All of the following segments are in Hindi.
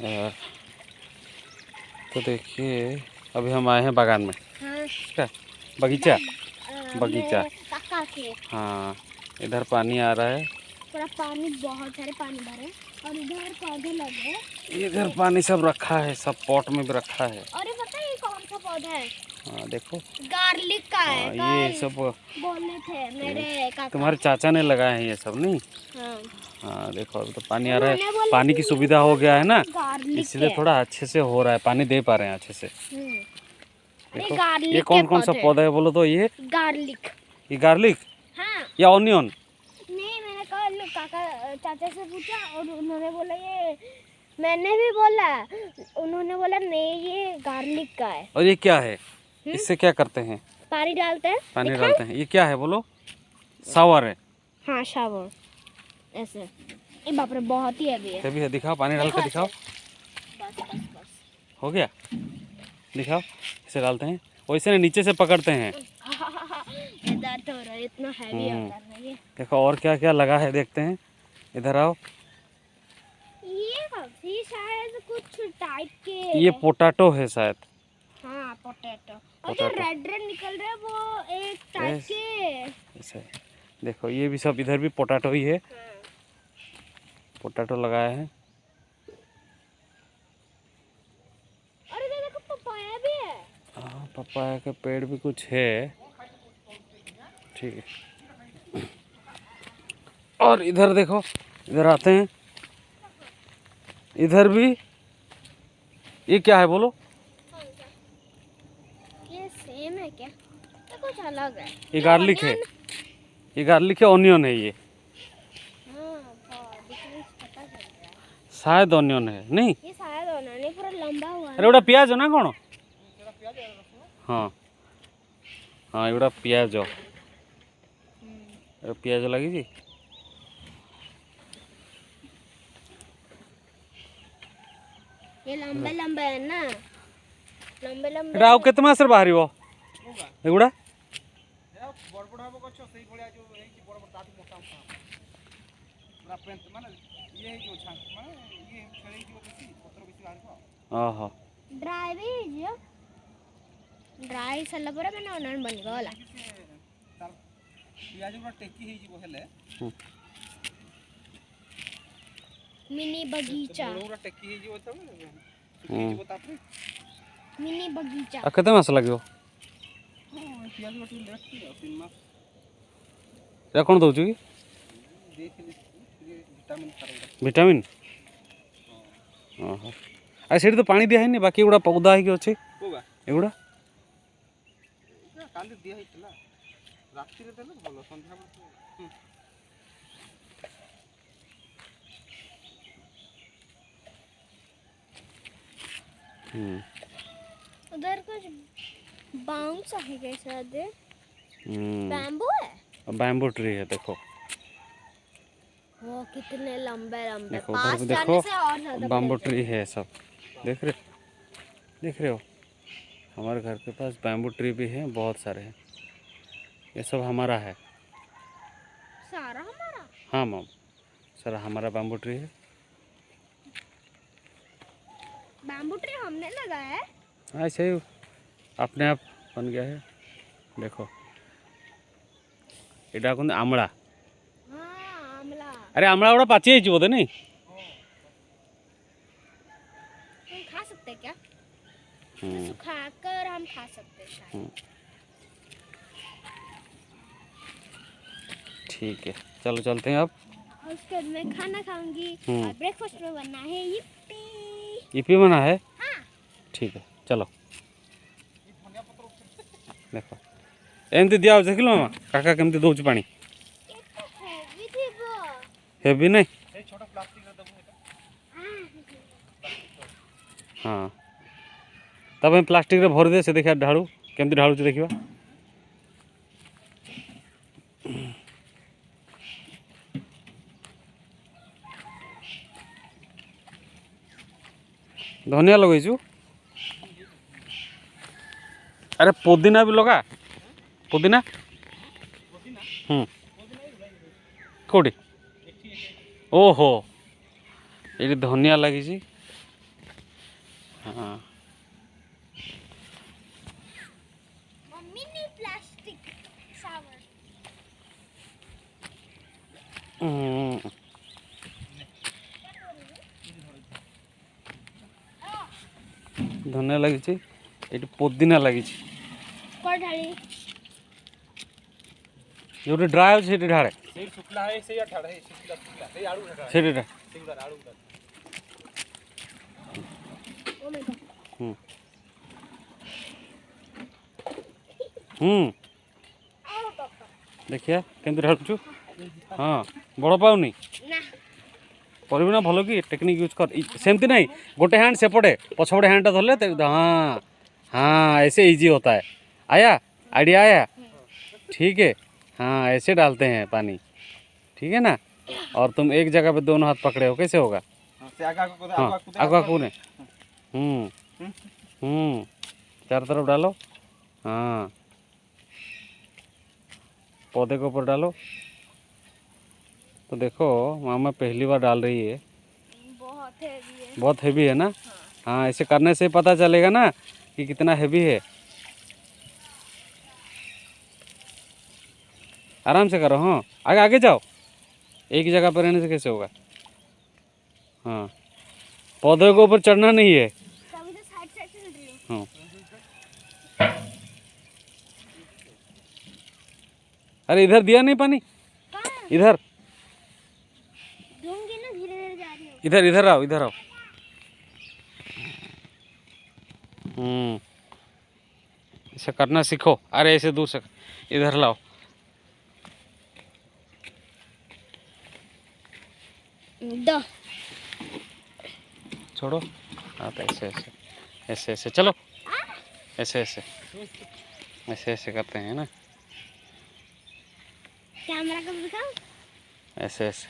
यार तो देखिए अभी हम आए हैं बागान में। हाँ। क्या बगीचा? बगीचा। काका के। हाँ, इधर पानी आ रहा है, पूरा पानी, बहुत सारे पानी भरे और इधर पौधे लगे। इधर पानी सब रखा है, सब पॉट में भी रखा है। और ये पता है ये कौन सा पौधा है? हाँ देखो, गार्लिक का है। ये सब बोले थे मेरे काका। तुम्हारे चाचा ने लगाए हैं ये सब, नहीं? हाँ। हाँ देखो अभी तो पानी आ रहा है, पानी की सुविधा हो गया है ना, इसलिए थोड़ा अच्छे से हो रहा है, पानी दे पा रहे हैं अच्छे से। देखो ये कौन कौन सा पौधा है बोलो तो? ये गार्लिक। ये गार्लिक? हाँ। या ऑनियन? नहीं, मैंने कल काका चाचा से पूछा और उन्होंने बोला ये, मैंने भी बोला, उन्होंने बोला नहीं ये गार्लिक का है। और ये क्या है? इससे क्या करते हैं? पानी डालते हैं। पानी डालते हैं। ये क्या है बोलो? शावर है? हाँ शावर ऐसे। ये बाप रे बहुत ही हैवी है। हैवी है, दिखाओ, पानी डाल के दिखाओ। बस बस बस हो गया, दिखाओ। इसे डालते हैं, वैसे नीचे से पकड़ते हैं। दर्द हो रहा है, इतना हैवी होता है ये। देखो और क्या क्या लगा है, देखते हैं, इधर आओ। ये शायद कुछ टाइप के, ये पोटैटो है शायद। हाँ पोटैटो। और जो रेड रेड निकल रहा है वो एक टाइप के ऐसे देखो, ये भी सब इधर भी पोटैटो ही है। पोटैटो लगाया है। और इधर देखो पपाया भी है। हाँ, पपाया का पेड़ भी कुछ है, ठीक है। और इधर देखो, इधर आते हैं, इधर भी। ये क्या है बोलो? ये सेम है क्या? ये कुछ अलग है। ये गार्लिक है, ये गार्लिक है, ऑनियन है ये। पता चल रहा है। शायद ऑनियन है, नहीं? ये शायद ऑनियन है, पूरा लंबा हुआ है। अरे एटा प्याज हो ना कौन? हाँ हाँ, एटा प्याज हो। प्याज लगी जी। ये लंबे लंबे है ना, लंबे लंबे। एटा केते मास रे बाहरी हो एगुड़ा? ओहो, ड्राई भी जो ड्राई सल्ला पर मैंने ऑनलाइन बन गला। पियाज पूरा टेकी हे जीवो हेले मिनी बगीचा। पूरा टेकी हे जीवो तब सुखी जीवो तापरे मिनी बगीचा। आ केते मास लागियो? पियाज गोटी लेफ्ट 3 मास। या कोन दउछु की? देख ले विटामिन खारा। विटामिन? ओहो, आ सेठी तो पानी दिया है नहीं, बाकी एगुड़ा पौधा है कि अछि? कोगा एगुड़ा काली दिया हितला, रात्रि रे देले भलो, संध्या में उधर कुछ बाउंस है कैसा दे? बैम्बू है। बैम्बू ट्री है, देखो वो कितने लंबे लंबे, देखो पास उधर जाने देखो, से और ज्यादा बैम्बू बड़े ट्री है सब, देख रहे हो? हमारे घर के पास बैम्बू ट्री भी है, बहुत सारे हैं। ये सब हमारा है। सारा हमारा? हाँ मैम, सारा हमारा बैम्बू ट्री है। बैम्बू ट्री हमने लगाया है। हाँ, ऐसे ही अपने आप बन गया है। देखो एटा कौन? आमला। हाँ आमला। अरे आमला गुड़ा पाची है बोधे नहीं? हम खा सकते क्या? सुखाकर हम खा सकते शायद। ठीक है, चलो चलते हैं अब। उसके बाद मैं खाना खाऊंगी और ब्रेकफास्ट में बनना है यिप्पी। यिप्पी बना है? हाँ। ठीक है, चलो। देखो एमती दिया देख लो मामा, काका केमती दउछ पानी। हेवी थी वो। हेवी नहीं? ए छोटा प्लास्टिक रे दबो एटा। हाँ, तब हम प्लास्टिक रे भर दे से देखा ढाड़ू केमती ढाड़ू देखिबा। धनिया लगेछु। अरे पुदीना भी लगा, पुदीना कौटी? ओहो, ये धनिया लगी, हाँ मम्मी ने प्लास्टिक शावर धनिया लगी ये पुदीना लगी को ढाली जो ड्राए अच्छे ढाड़े ସେଇ ଶୁଖିଲା ହେଇ ସେଇ ଠାଡ଼ ହେଇ ଶୁଖିଲା ସେଇ ଆଳୁ ଠାଡ଼ से ସେଇ ଆଳୁ ଠାଡ଼ ओ माय गॉड आओ पापा देखिए केमती ढालुचु हाँ बड़ पाऊनी ना ना भल कि टेक्निक यूज कर सेमती नहीं गोटे हैंड सेपटे पछपटे हैंड धरले हाँ हाँ ऐसे इजी होता है आया आइडिया आया ठीक है हाँ ऐसे डालते हैं पानी ठीक है ना और तुम एक जगह पे दोनों हाथ पकड़े हो कैसे होगा ସେ ଆଗା हाँ आगुआ कौन है चारों तरफ डालो हाँ पौधे के ऊपर डालो तो देखो मामा पहली बार डाल रही है बहुत हैवी है बहुत हेवी है ना हाँ ऐसे करने से पता चलेगा ना कि कितना हेवी है आराम से करो हाँ आगे आगे जाओ एक जगह पर रहने से कैसे होगा हाँ पौधे के ऊपर चढ़ना नहीं है तभी तो साइड साइड से चल रही हूँ हाँ अरे इधर दिया नहीं पानी कहाँ इधर दूंगी ना धीरे धीरे जा रही हूँ इधर इधर आओ इधर आओ ऐसे करना सीखो अरे ऐसे दूर से इधर लाओ दो छोड़ो हाँ तो ऐसे ऐसे ऐसे ऐसे चलो ऐसे ऐसे ऐसे ऐसे करते हैं ना कैमरा कब दिखाओ ऐसे ऐसे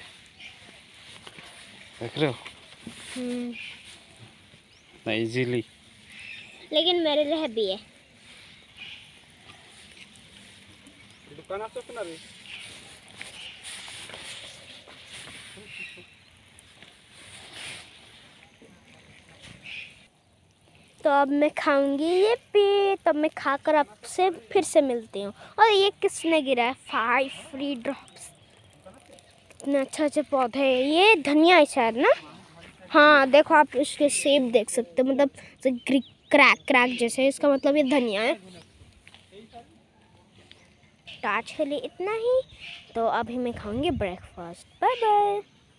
देख रहे हो ना इजीली लेकिन मेरे लिए हैवी है दुकान आसत ना रे तो अब मैं खाऊंगी ये पे तब मैं खाकर आपसे फिर से मिलती हूँ और ये किसने गिरा है 5 फ्री ड्रॉप्स कितने अच्छे अच्छे पौधे हैं ये धनिया है शायद ना हाँ देखो आप इसके शेप देख सकते हो मतलब क्रैक क्रैक जैसे इसका मतलब ये धनिया है तो आज के लिए इतना ही तो अभी मैं खाऊंगी ब्रेकफास्ट बाय बाय।